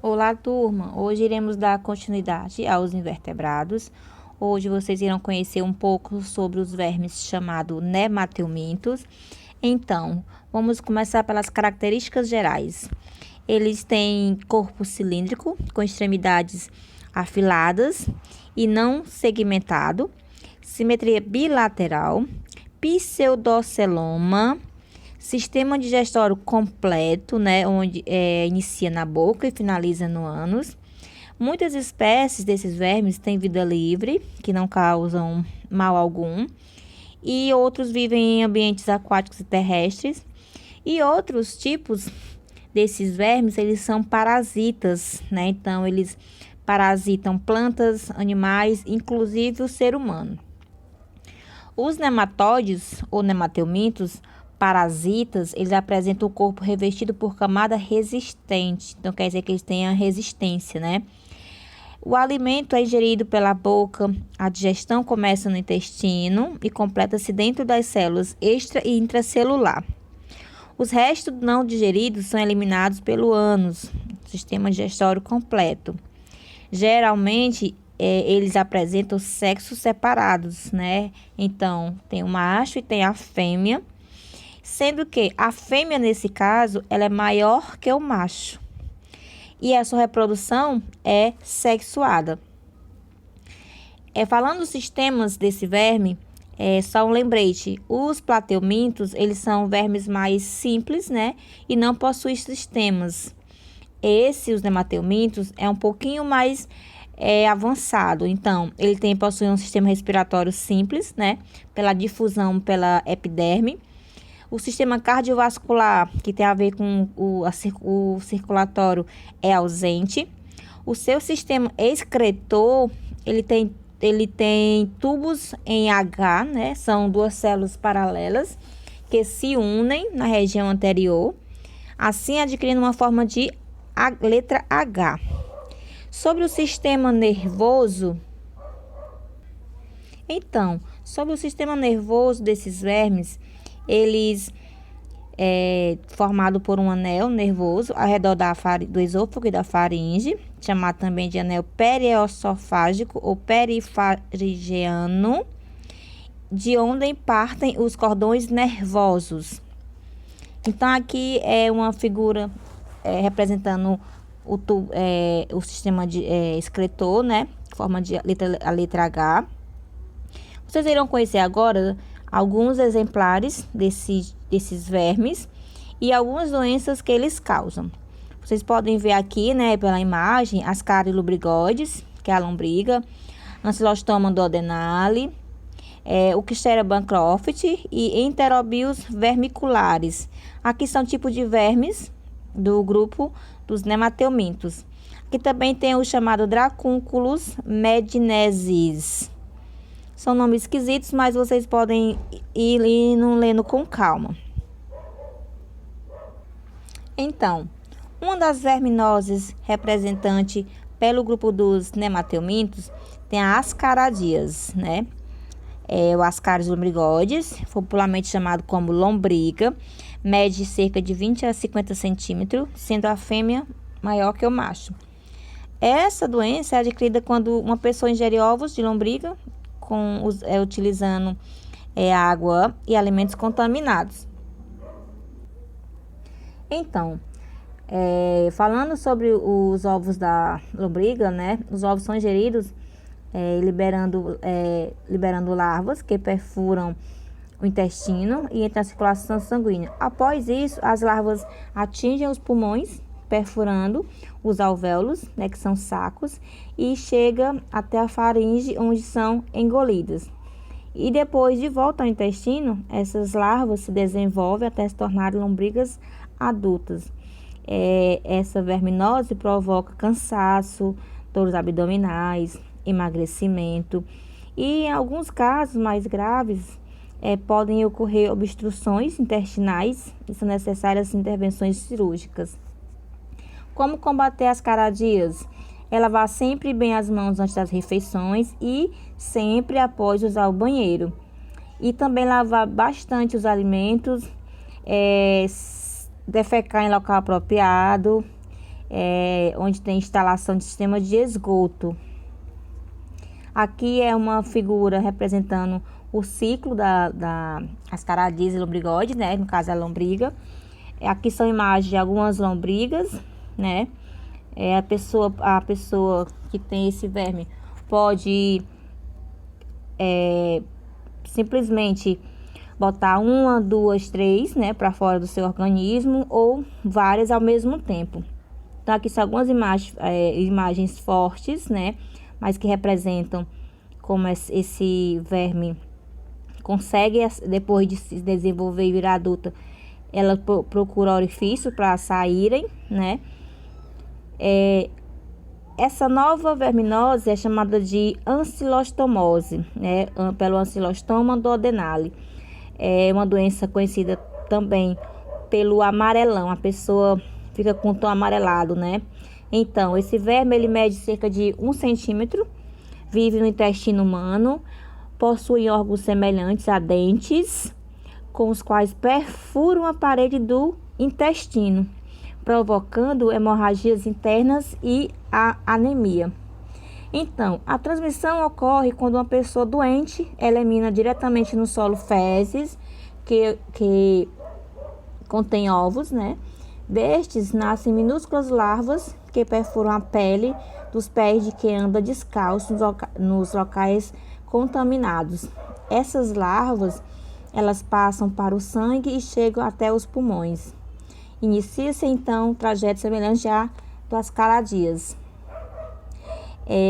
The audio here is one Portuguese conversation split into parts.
Olá, turma! Hoje iremos dar continuidade aos invertebrados. Hoje vocês irão conhecer um pouco sobre os vermes chamados nemateumintos. Então, vamos começar pelas características gerais. Eles têm corpo cilíndrico, com extremidades afiladas e não segmentado, simetria bilateral, pseudoceloma, sistema digestório completo, né, onde inicia na boca e finaliza no ânus. Muitas espécies desses vermes têm vida livre, que não causam mal algum, e outros vivem em ambientes aquáticos e terrestres. E outros tipos desses vermes, eles são parasitas, né? Então, eles parasitam plantas, animais, inclusive o ser humano. Os nematóides ou nemateumintos parasitas, eles apresentam o corpo revestido por camada resistente. Então, quer dizer que eles têm a resistência, né? O alimento é ingerido pela boca, a digestão começa no intestino e completa-se dentro das células extra e intracelular. Os restos não digeridos são eliminados pelo ânus, sistema digestório completo. Geralmente, eles apresentam sexos separados, né? Então, tem o macho e tem a fêmea, sendo que a fêmea, nesse caso, ela é maior que o macho. E a sua reprodução é sexuada. Falando dos sistemas desse verme, só um lembrete. Os plateumintos, eles são vermes mais simples, né? E não possuem sistemas. Os nemateumintos, é um pouquinho mais avançado. Então, ele possui um sistema respiratório simples, né? Pela difusão pela epiderme. O sistema cardiovascular, que tem a ver com o circulatório, é ausente. O seu sistema excretor, ele tem tubos em H, né? São duas células paralelas que se unem na região anterior, assim adquirindo uma forma de letra H. Sobre o sistema nervoso, sobre o sistema nervoso desses vermes, eles formado por um anel nervoso ao redor do esôfago e da faringe, chamado também de anel perioesofágico ou perifaringiano, de onde partem os cordões nervosos. Então, aqui é uma figura representando o sistema excretor, né? Forma de a letra H. Vocês irão conhecer agora alguns exemplares desses vermes e algumas doenças que eles causam. Vocês podem ver aqui, né, pela imagem, Ascaris lubrigoides, que é a lombriga, Ancylostoma duodenale, o Clisteria bancroft e Enterobius vermiculares. Aqui são tipos de vermes do grupo dos nemateumintos. Aqui também tem o chamado Dracunculus medinensis. São nomes esquisitos, mas vocês podem ir lendo com calma. Então, uma das verminoses representante pelo grupo dos nemateumintos tem a Ascaradias, né? O Ascaris lumbrigoides, popularmente chamado como lombriga, mede cerca de 20 a 50 centímetros, sendo a fêmea maior que o macho. Essa doença é adquirida quando uma pessoa ingere ovos de lombriga utilizando água e alimentos contaminados. Então, falando sobre os ovos da lombriga, né? Os ovos são ingeridos liberando larvas que perfuram o intestino e entram na circulação sanguínea. Após isso, as larvas atingem os pulmões, perfurando os alvéolos, né, que são sacos, e chega até a faringe, onde são engolidas. E depois, de volta ao intestino, essas larvas se desenvolvem até se tornarem lombrigas adultas. Essa verminose provoca cansaço, dores abdominais, emagrecimento e, em alguns casos mais graves, podem ocorrer obstruções intestinais e são necessárias intervenções cirúrgicas. Como combater as caradias? Lavar sempre bem as mãos antes das refeições e sempre após usar o banheiro. E também lavar bastante os alimentos, defecar em local apropriado, onde tem instalação de sistema de esgoto. Aqui é uma figura representando o ciclo da Ascaradis lombrigoide, né? No caso, a lombriga. Aqui são imagens de algumas lombrigas, né? A pessoa que tem esse verme pode simplesmente botar uma, duas, três, né, para fora do seu organismo, ou várias ao mesmo tempo. Então, aqui são algumas imagens fortes, né, mas que representam como esse verme consegue, depois de se desenvolver e virar adulta, ela procura orifício para saírem, né. Essa nova verminose é chamada de ancilostomose, né, pelo ancilostoma duodenale. É uma doença conhecida também pelo amarelão, a pessoa fica com o tom amarelado, né? Então, esse verme, ele mede cerca de 1 centímetro, vive no intestino humano, possui órgãos semelhantes a dentes, com os quais perfuram a parede do intestino, provocando hemorragias internas e a anemia. Então, a transmissão ocorre quando uma pessoa doente elimina diretamente no solo fezes que contém ovos, né? Destes nascem minúsculas larvas que perfuram a pele dos pés de quem anda descalço nos locais contaminados. Essas larvas, elas passam para o sangue e chegam até os pulmões. Inicia-se então um trajeto semelhante a do Ascaradias.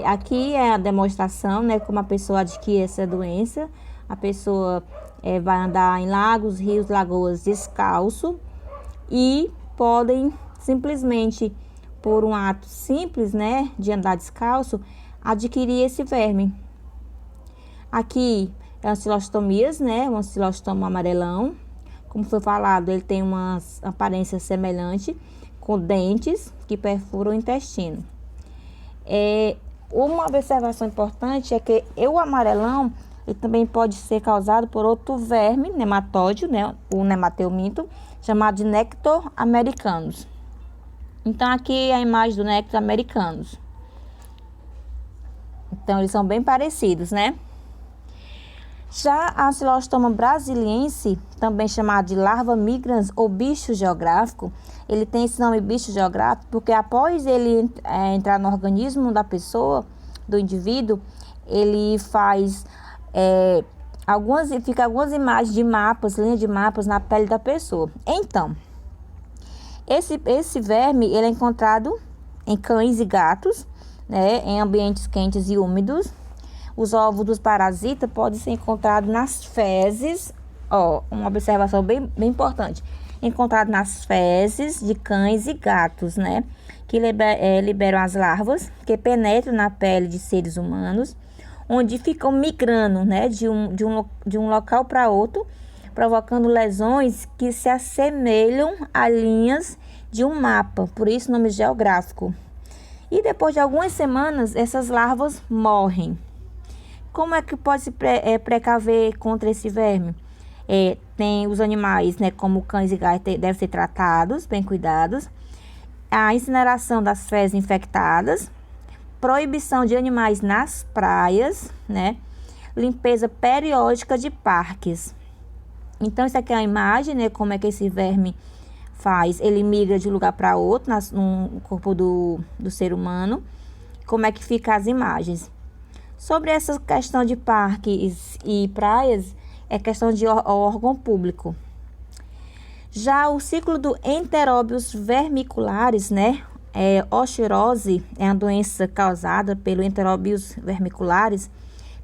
Aqui é a demonstração, né, como a pessoa adquire essa doença. A pessoa vai andar em lagos, rios, lagoas descalço e podem simplesmente, por um ato simples, né, de andar descalço, adquirir esse verme. Aqui é ancilostomias, né, um ancilostoma amarelão. Como foi falado, ele tem uma aparência semelhante, com dentes que perfuram o intestino. Uma observação importante é que o amarelão ele também pode ser causado por outro verme nematóide, né, o nemateuminto, chamado de Nector americanus. Então, aqui é a imagem do Nector americanus. Então, eles são bem parecidos, né? Já a Ancilostoma brasiliense, também chamado de larva migrans ou bicho geográfico, ele tem esse nome bicho geográfico porque após ele entrar no organismo da pessoa, do indivíduo, ele faz algumas imagens de mapas, linhas de mapas na pele da pessoa. Então, esse verme ele é encontrado em cães e gatos, né, em ambientes quentes e úmidos. Os ovos dos parasitas podem ser encontrados nas fezes, uma observação bem importante, encontrado nas fezes de cães e gatos, né, que liberam as larvas, que penetram na pele de seres humanos, onde ficam migrando, né, de um local para outro, provocando lesões que se assemelham a linhas de um mapa, por isso o nome geográfico. E depois de algumas semanas, essas larvas morrem. Como é que pode se precaver contra esse verme? Tem os animais, né, como cães e gatos, devem ser tratados, bem cuidados. A incineração das fezes infectadas, proibição de animais nas praias, né, limpeza periódica de parques. Então, isso aqui é a imagem, né, como é que esse verme faz. Ele migra de um lugar para outro no corpo do ser humano. Como é que ficam as imagens? Sobre essa questão de parques e praias, é questão de órgão público. Já o ciclo do enteróbios vermiculares, né? Oxirose é uma doença causada pelo enteróbios vermiculares,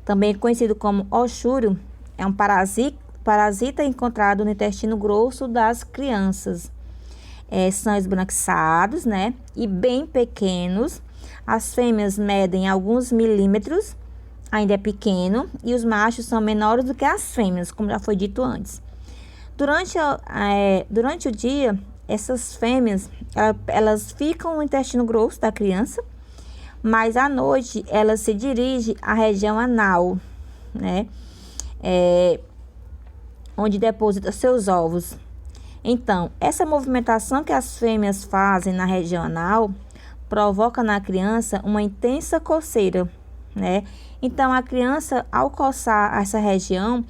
também conhecido como oxúrio, é um parasita encontrado no intestino grosso das crianças. São esbranquiçados, né? E bem pequenos. As fêmeas medem alguns milímetros, ainda é pequeno, e os machos são menores do que as fêmeas, como já foi dito antes. Durante o dia, essas fêmeas, elas ficam no intestino grosso da criança, mas à noite elas se dirigem à região anal, né? Onde deposita seus ovos. Então, essa movimentação que as fêmeas fazem na região anal provoca na criança uma intensa coceira, né? Então, a criança, ao coçar essa região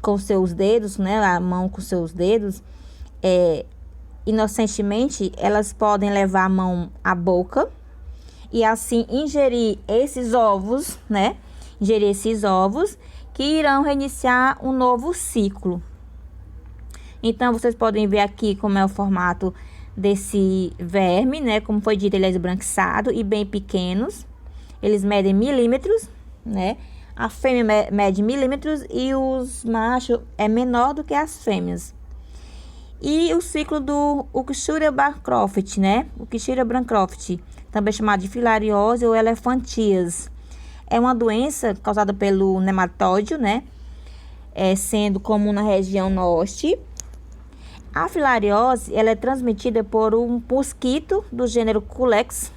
com seus dedos, né? A mão com seus dedos, inocentemente, elas podem levar a mão à boca e assim ingerir esses ovos, né? Ingerir esses ovos que irão reiniciar um novo ciclo. Então, vocês podem ver aqui como é o formato desse verme, né? Como foi dito, ele é esbranquiçado e bem pequenos. Eles medem milímetros, né? A fêmea mede milímetros e os machos é menor do que as fêmeas. E o ciclo do Ucheuria bancroft, né? O Ucheuria bancroft, também chamado de filariose ou elefantíase. É uma doença causada pelo nematóide, né? Sendo comum na região norte. A filariose, ela é transmitida por um mosquito do gênero Culex,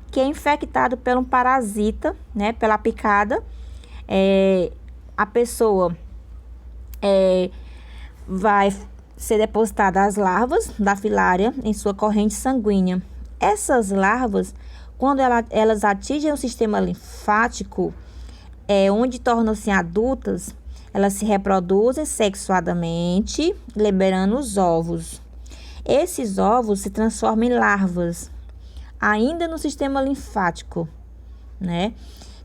que é infectado por um parasita, né? Pela picada. A pessoa vai ser depositada as larvas da filária em sua corrente sanguínea. Essas larvas, quando elas atingem o sistema linfático, onde tornam-se adultas, elas se reproduzem sexuadamente, liberando os ovos. Esses ovos se transformam em larvas, ainda no sistema linfático, né?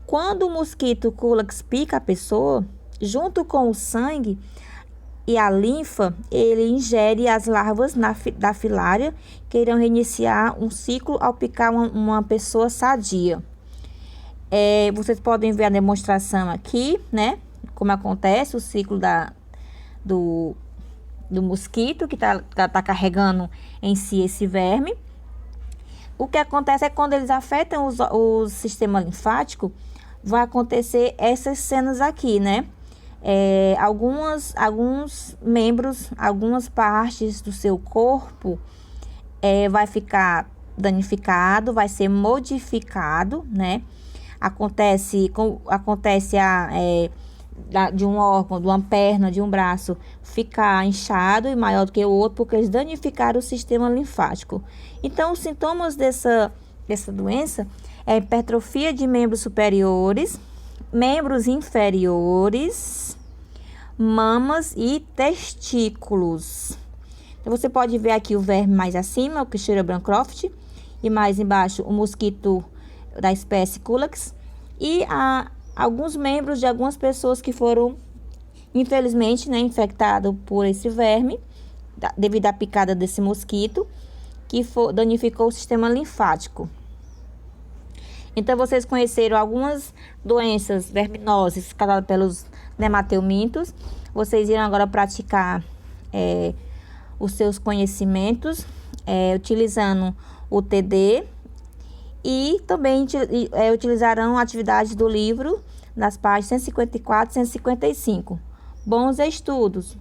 Quando o mosquito Culex pica a pessoa, junto com o sangue e a linfa, ele ingere as larvas da filária, que irão reiniciar um ciclo ao picar uma pessoa sadia. Vocês podem ver a demonstração aqui, né? Como acontece o ciclo do mosquito que tá carregando em si esse verme. O que acontece é que quando eles afetam o sistema linfático, vai acontecer essas cenas aqui, né? Alguns membros, algumas partes do seu corpo vai ficar danificado, vai ser modificado, né? Acontece de um órgão, de uma perna, de um braço ficar inchado e maior do que o outro, porque eles danificaram o sistema linfático. Então, os sintomas dessa doença é hipertrofia de membros superiores, membros inferiores, mamas e testículos. Então, você pode ver aqui o verme mais acima, o Ucheuria bancroft, e mais embaixo o mosquito da espécie Culex, e alguns membros de algumas pessoas que foram, infelizmente, né, infectados por esse verme, devido à picada desse mosquito, que danificou o sistema linfático. Então, vocês conheceram algumas doenças verminosas causadas pelos nemateumintos. Vocês irão agora praticar os seus conhecimentos, utilizando o TD, e também utilizarão atividades do livro nas páginas 154 e 155. Bons estudos!